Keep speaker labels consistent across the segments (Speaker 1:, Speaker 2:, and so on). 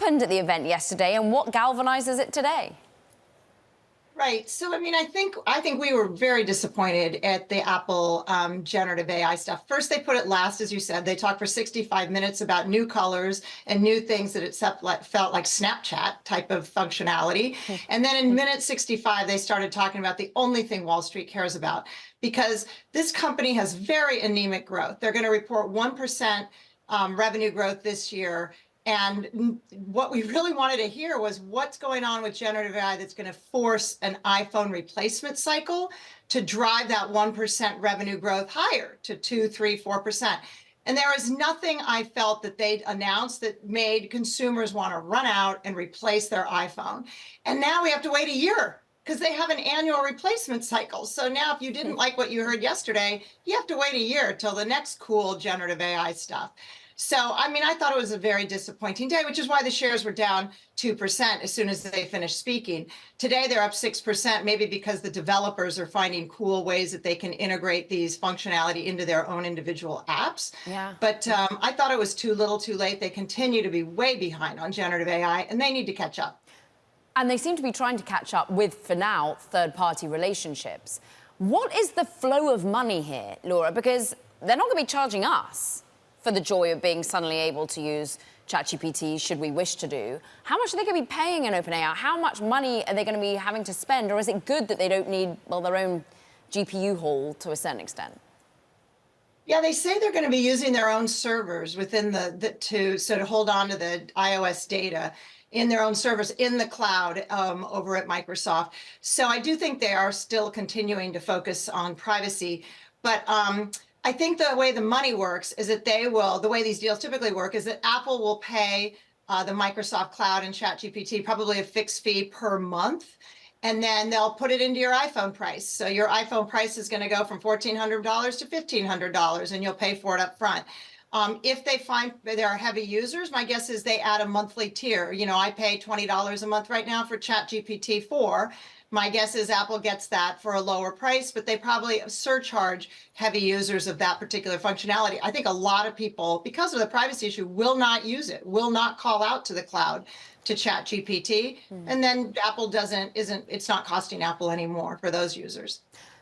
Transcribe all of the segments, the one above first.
Speaker 1: happened at the event yesterday and what galvanizes it today?
Speaker 2: Right. So, I mean, I think we were very disappointed at the Apple generative AI stuff. First, they put it last, as you said. They talked for 65 minutes about new colors and new things that felt like Snapchat type of functionality. And then in minute 65, they started talking about the only thing Wall Street cares about, because this company has very anemic growth. They're going to report 1% revenue growth this year. And what we really wanted to hear was what's going on with generative AI that's going to force an iPhone replacement cycle to drive that 1% revenue growth higher to 2, 3, 4%. And there was nothing I felt that they'd announced that made consumers want to run out and replace their iPhone. And now we have to wait a year because they have an annual replacement cycle. So now if you didn't like what you heard yesterday, you have to wait a year till the next cool generative AI stuff. So, I mean, I thought it was a very disappointing day, which is why the shares were down 2% as soon as they finished speaking. Today, they're up 6%, maybe because the developers are finding cool ways that they can integrate these functionality into their own individual apps.
Speaker 1: Yeah.
Speaker 2: But I thought it was too little too late. They continue to be way behind on generative AI, and they need to catch up.
Speaker 1: And they seem to be trying to catch up with, for now, third-party relationships. What is the flow of money here, Laura? Because they're not going to be charging us for the joy of being suddenly able to use ChatGPT, should we wish to do. How much are they going to be paying in OpenAI? How much money are they going to be having to spend? Or is it good that they don't need, well, their own GPU haul to a certain extent?
Speaker 2: Yeah, they say they're going to be using their own servers within to hold on to the iOS data in their own servers in the cloud over at Microsoft. So I do think they are still continuing to focus on privacy. But I think the way the money works is that the way these deals typically work is that Apple will pay the Microsoft Cloud and ChatGPT probably a fixed fee per month, and then they'll put it into your iPhone price. So your iPhone price is going to go from $1,400 to $1,500, and you'll pay for it up front. If they find there are heavy users, my guess is they add a monthly tier. You know, I pay $20 a month right now for ChatGPT 4. My guess is Apple gets that for a lower price, but they probably surcharge heavy users of that particular functionality. I think a lot of people, because of the privacy issue, will not use it, will not call out to the cloud to ChatGPT. And then Apple it's not costing Apple anymore for those users.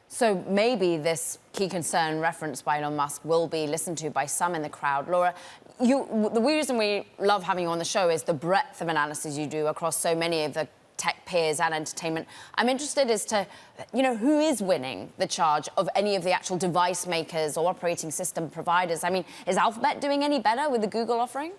Speaker 1: So maybe this key concern referenced by Elon Musk will be listened to by some in the crowd. Laura, the reason we love having you on the show is the breadth of analysis you do across so many of the tech peers and entertainment. I'm interested as to, who is winning the charge of any of the actual device makers or operating system providers? I mean, is Alphabet doing any better with the Google offering?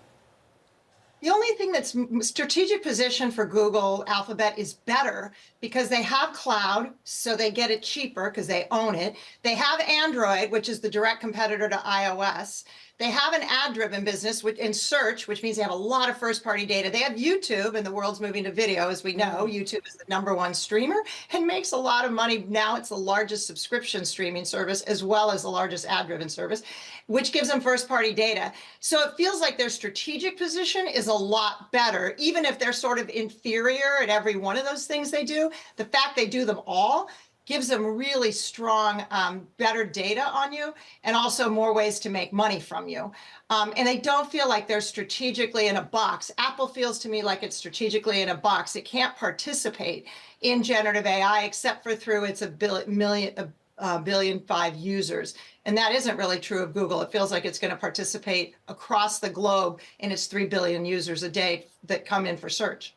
Speaker 2: The only thing that's strategic position for Google Alphabet is better because they have cloud, so they get it cheaper because they own it. They have Android, which is the direct competitor to iOS. They have an ad-driven business in search, which means they have a lot of first-party data. They have YouTube, and the world's moving to video, as we know. YouTube is the #1 streamer and makes a lot of money. Now it's the largest subscription streaming service, as well as the largest ad-driven service, which gives them first-party data. So it feels like their strategic position is a lot better, even if they're sort of inferior at every one of those things they do. The fact they do them all gives them really strong, better data on you, and also more ways to make money from you. And they don't feel like they're strategically in a box. Apple feels to me like it's strategically in a box. It can't participate in generative AI except for through its $1.5 billion users. And that isn't really true of Google. It feels like it's going to participate across the globe in its 3 billion users a day that come in for search.